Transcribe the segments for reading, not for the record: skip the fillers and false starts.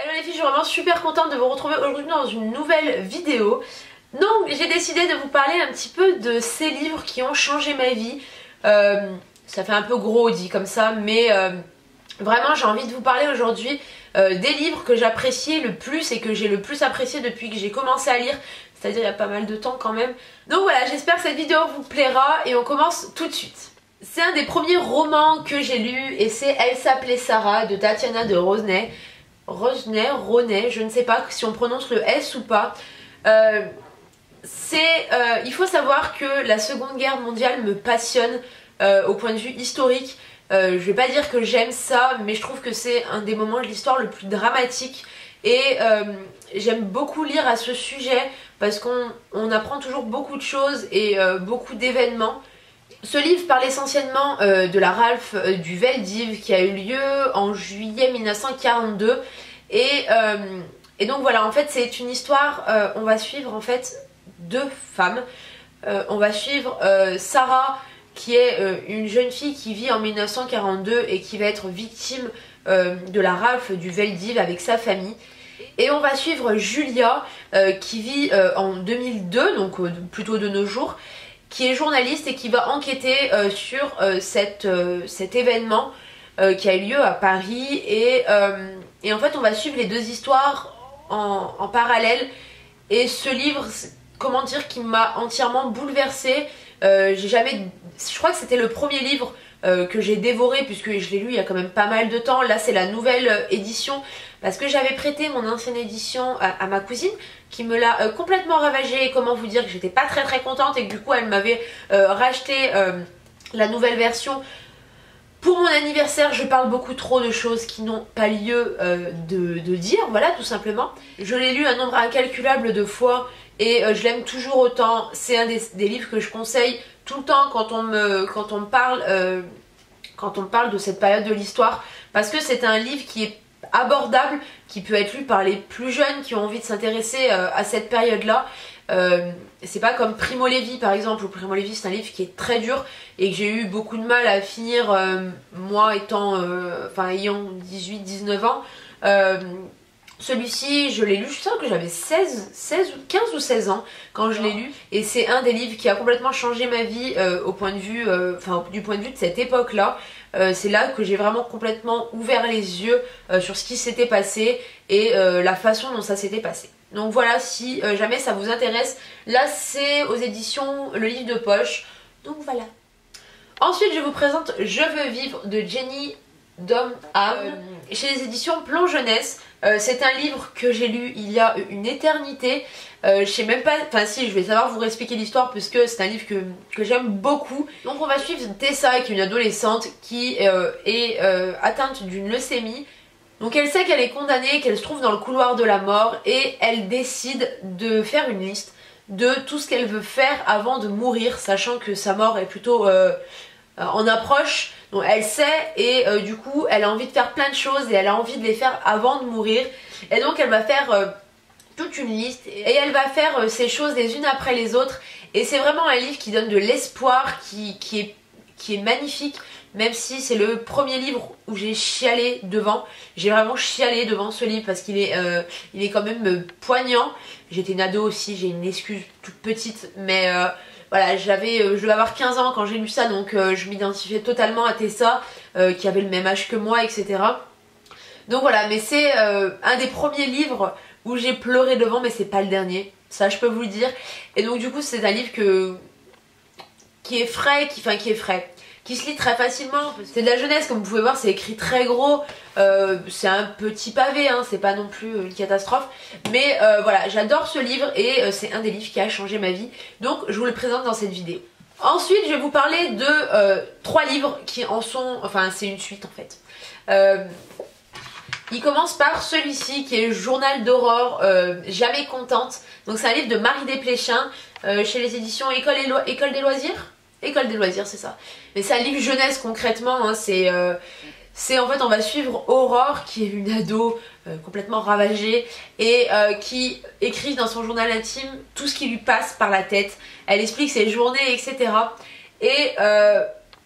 Hello les filles, je suis vraiment super contente de vous retrouver aujourd'hui dans une nouvelle vidéo. Donc j'ai décidé de vous parler un petit peu de ces livres qui ont changé ma vie. Ça fait un peu gros dit comme ça, mais vraiment j'ai envie de vous parler aujourd'hui des livres que j'appréciais le plus et que j'ai le plus apprécié depuis que j'ai commencé à lire. C'est-à-dire il y a pas mal de temps quand même. Donc voilà, j'espère que cette vidéo vous plaira et on commence tout de suite. C'est un des premiers romans que j'ai lu et c'est Elle s'appelait Sarah de Tatiana de Rosnay, je ne sais pas si on prononce le S ou pas. Il faut savoir que la Seconde Guerre mondiale me passionne au point de vue historique. Je vais pas dire que j'aime ça, mais je trouve que c'est un des moments de l'histoire le plus dramatique. Et j'aime beaucoup lire à ce sujet parce qu'on apprend toujours beaucoup de choses et beaucoup d'événements. Ce livre parle essentiellement de la Ralph du Veldiv qui a eu lieu en juillet 1942 et donc voilà, en fait c'est une histoire, on va suivre en fait deux femmes. On va suivre Sarah qui est une jeune fille qui vit en 1942 et qui va être victime de la Ralph du Veldiv avec sa famille. Et on va suivre Julia qui vit en 2002, donc plutôt de nos jours, qui est journaliste et qui va enquêter sur cet événement qui a eu lieu à Paris. Et en fait on va suivre les deux histoires en parallèle. Et ce livre, comment dire, qui m'a entièrement bouleversée. Je crois que c'était le premier livre que j'ai dévoré puisque je l'ai lu il y a quand même pas mal de temps. Là c'est la nouvelle édition parce que j'avais prêté mon ancienne édition à ma cousine qui me l'a complètement ravagée. Et comment vous dire que j'étais pas très contente et que du coup elle m'avait racheté la nouvelle version pour mon anniversaire. Je parle beaucoup trop de choses qui n'ont pas lieu de dire, voilà, tout simplement. Je l'ai lu un nombre incalculable de fois et je l'aime toujours autant. C'est un des livres que je conseille tout le temps quand on me parle de cette période de l'histoire, parce que c'est un livre qui est abordable, qui peut être lu par les plus jeunes qui ont envie de s'intéresser à cette période-là. C'est pas comme Primo Levi par exemple, où Primo Levi c'est un livre qui est très dur et que j'ai eu beaucoup de mal à finir, moi ayant 18-19 ans. Celui-ci je l'ai lu, je sens que j'avais 15 ou 16 ans quand je l'ai lu, et c'est un des livres qui a complètement changé ma vie du point de vue de cette époque là. C'est là que j'ai vraiment complètement ouvert les yeux sur ce qui s'était passé et la façon dont ça s'était passé. Donc voilà, si jamais ça vous intéresse, là c'est aux éditions Le Livre de Poche. Donc voilà. Ensuite je vous présente Je veux vivre de Jenny Dom chez les éditions Plon Jeunesse. C'est un livre que j'ai lu il y a une éternité. Je sais même pas, enfin si, je vais savoir vous expliquer l'histoire puisque c'est un livre que j'aime beaucoup. Donc on va suivre Tessa qui est une adolescente qui est atteinte d'une leucémie. Donc elle sait qu'elle est condamnée, qu'elle se trouve dans le couloir de la mort et elle décide de faire une liste de tout ce qu'elle veut faire avant de mourir, sachant que sa mort est plutôt en approche. Donc elle sait et du coup elle a envie de faire plein de choses et elle a envie de les faire avant de mourir. Et donc elle va faire toute une liste et elle va faire ces choses les unes après les autres. Et c'est vraiment un livre qui donne de l'espoir, qui est magnifique. Même si c'est le premier livre où j'ai chialé devant. J'ai vraiment chialé devant ce livre parce qu'il est quand même poignant. J'étais une ado aussi, j'ai une excuse toute petite, mais voilà, je devais avoir 15 ans quand j'ai lu ça, donc je m'identifiais totalement à Tessa qui avait le même âge que moi, etc. Donc voilà, mais c'est un des premiers livres où j'ai pleuré devant, mais c'est pas le dernier, ça je peux vous le dire. Et donc du coup c'est un livre qui est frais, qui se lit très facilement. C'est de la jeunesse, comme vous pouvez voir, c'est écrit très gros. C'est un petit pavé, hein, c'est pas non plus une catastrophe. Mais voilà, j'adore ce livre et c'est un des livres qui a changé ma vie. Donc je vous le présente dans cette vidéo. Ensuite, je vais vous parler de 3 livres qui en sont... Enfin, c'est une suite en fait. Il commence par celui-ci qui est Journal d'Aurore, Jamais contente. Donc c'est un livre de Marie Desplechin chez les éditions École des Loisirs. École des Loisirs, c'est ça. Mais c'est un livre jeunesse concrètement, hein, c'est en fait on va suivre Aurore qui est une ado complètement ravagée et qui écrit dans son journal intime tout ce qui lui passe par la tête. Elle explique ses journées, etc. Et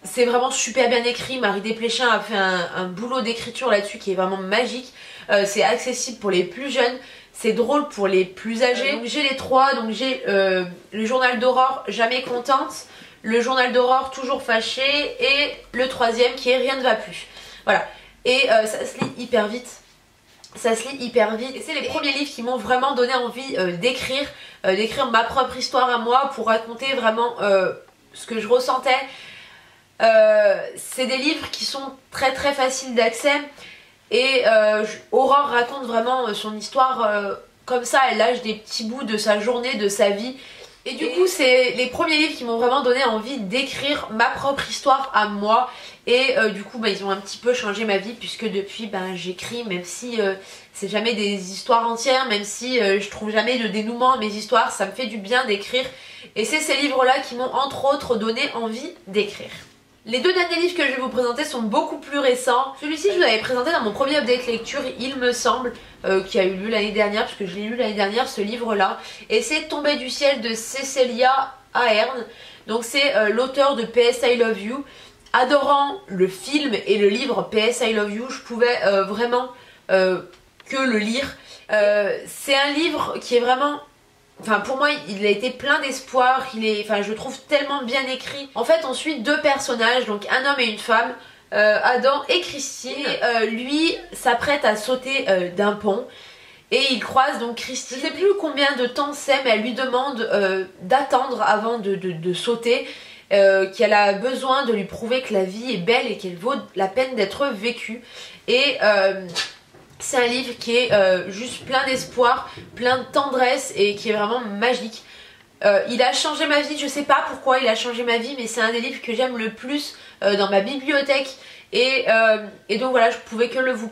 c'est vraiment super bien écrit. Marie Desplechin a fait un boulot d'écriture là-dessus qui est vraiment magique. c'est accessible pour les plus jeunes, c'est drôle pour les plus âgés. Donc j'ai les trois, donc j'ai le journal d'Aurore, jamais contente, le journal d'Aurore, toujours fâchée, et le troisième qui est rien ne va plus. Voilà, et ça se lit hyper vite. Ça se lit hyper vite et c'est les premiers livres qui m'ont vraiment donné envie d'écrire ma propre histoire à moi pour raconter vraiment ce que je ressentais. C'est des livres qui sont très très faciles d'accès et Aurore raconte vraiment son histoire comme ça, elle lâche des petits bouts de sa journée, de sa vie. Et du coup c'est les premiers livres qui m'ont vraiment donné envie d'écrire ma propre histoire à moi. Et du coup ils ont un petit peu changé ma vie puisque depuis j'écris, même si c'est jamais des histoires entières, même si je trouve jamais de dénouement à mes histoires, ça me fait du bien d'écrire. Et c'est ces livres là qui m'ont entre autres donné envie d'écrire. Les deux derniers livres que je vais vous présenter sont beaucoup plus récents. Celui-ci je vous l'avais présenté dans mon premier update lecture, il me semble, qui a eu lieu l'année dernière, puisque je l'ai lu l'année dernière ce livre là. Et c'est Tombé du ciel de Cecelia Ahern. Donc c'est l'auteur de PS I Love You. Adorant le film et le livre PS I Love You, je pouvais vraiment que le lire. C'est un livre qui est vraiment... Enfin pour moi il a été plein d'espoir, je le trouve tellement bien écrit. En fait on suit deux personnages, donc un homme et une femme, Adam et Christine. Et lui s'apprête à sauter d'un pont et il croise donc Christine. Je ne sais plus combien de temps c'est, mais elle lui demande d'attendre avant de sauter, qu'elle a besoin de lui prouver que la vie est belle et qu'elle vaut la peine d'être vécue. Et c'est un livre qui est juste plein d'espoir, plein de tendresse et qui est vraiment magique. Il a changé ma vie, je sais pas pourquoi il a changé ma vie, mais c'est un des livres que j'aime le plus dans ma bibliothèque. Et donc voilà, je pouvais que vous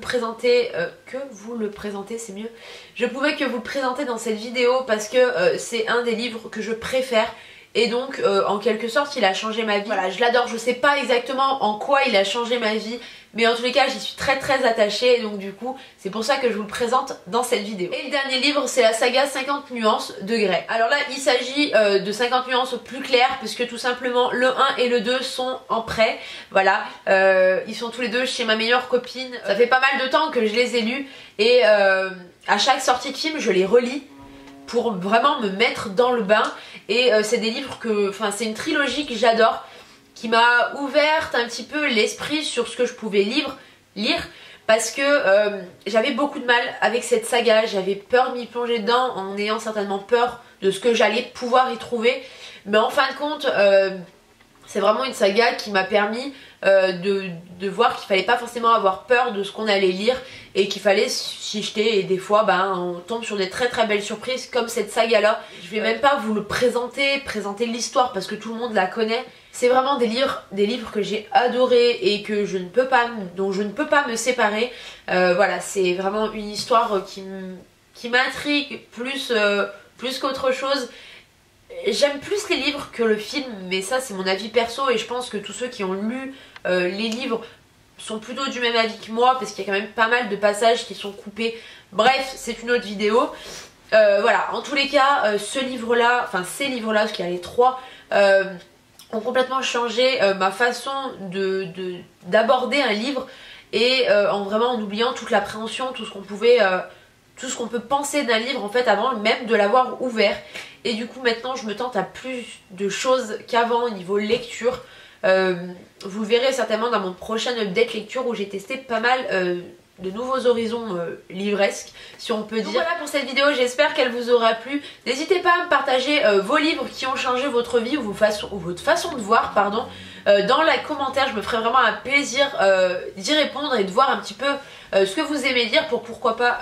le présenter, c'est mieux. Je pouvais que vous le présenter dans cette vidéo parce que c'est un des livres que je préfère. Et donc en quelque sorte il a changé ma vie. Voilà, je l'adore, je sais pas exactement en quoi il a changé ma vie, mais en tous les cas j'y suis très très attachée. Et donc du coup c'est pour ça que je vous le présente dans cette vidéo. Et le dernier livre c'est la saga 50 nuances de Grey. Alors là il s'agit de 50 nuances plus claires, parce que tout simplement le 1 et le 2 sont en prêt. Voilà, ils sont tous les deux chez ma meilleure copine. Ça fait pas mal de temps que je les ai lus. Et à chaque sortie de film je les relis pour vraiment me mettre dans le bain. Et c'est des livres c'est une trilogie que j'adore, qui m'a ouverte un petit peu l'esprit sur ce que je pouvais lire, parce que j'avais beaucoup de mal avec cette saga, j'avais peur de m'y plonger dedans en ayant certainement peur de ce que j'allais pouvoir y trouver. Mais en fin de compte c'est vraiment une saga qui m'a permis de voir qu'il fallait pas forcément avoir peur de ce qu'on allait lire et qu'il fallait s'y jeter. Et des fois on tombe sur des très très belles surprises comme cette saga là. Je vais même pas vous le présenter l'histoire parce que tout le monde la connaît. C'est vraiment des livres que j'ai adorés et que dont je ne peux pas me séparer. Voilà, c'est vraiment une histoire qui m'intrigue plus qu'autre chose. J'aime plus les livres que le film, mais ça c'est mon avis perso et je pense que tous ceux qui ont lu les livres sont plutôt du même avis que moi, parce qu'il y a quand même pas mal de passages qui sont coupés. Bref, c'est une autre vidéo. Voilà, en tous les cas, ces livres-là, parce qu'il y a les trois, ont complètement changé ma façon d'aborder un livre, et en oubliant toute l'appréhension, tout ce qu'on peut penser d'un livre en fait avant même de l'avoir ouvert. Et du coup maintenant je me tente à plus de choses qu'avant au niveau lecture. Vous le verrez certainement dans mon prochain update lecture où j'ai testé pas mal de nouveaux horizons livresques, si on peut dire. Donc voilà pour cette vidéo, j'espère qu'elle vous aura plu. N'hésitez pas à me partager vos livres qui ont changé votre vie ou votre façon de voir, pardon, dans les commentaires. Je me ferai vraiment un plaisir d'y répondre et de voir un petit peu ce que vous aimez lire pour pourquoi pas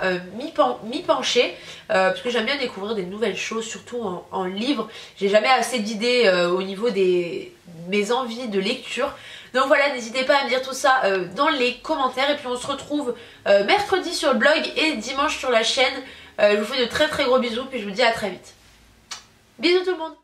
m'y pencher, parce que j'aime bien découvrir des nouvelles choses, surtout en livre. J'ai jamais assez d'idées au niveau de mes envies de lecture. Donc voilà, n'hésitez pas à me dire tout ça dans les commentaires. Et puis on se retrouve mercredi sur le blog et dimanche sur la chaîne. Je vous fais de très très gros bisous, puis je vous dis à très vite. Bisous tout le monde.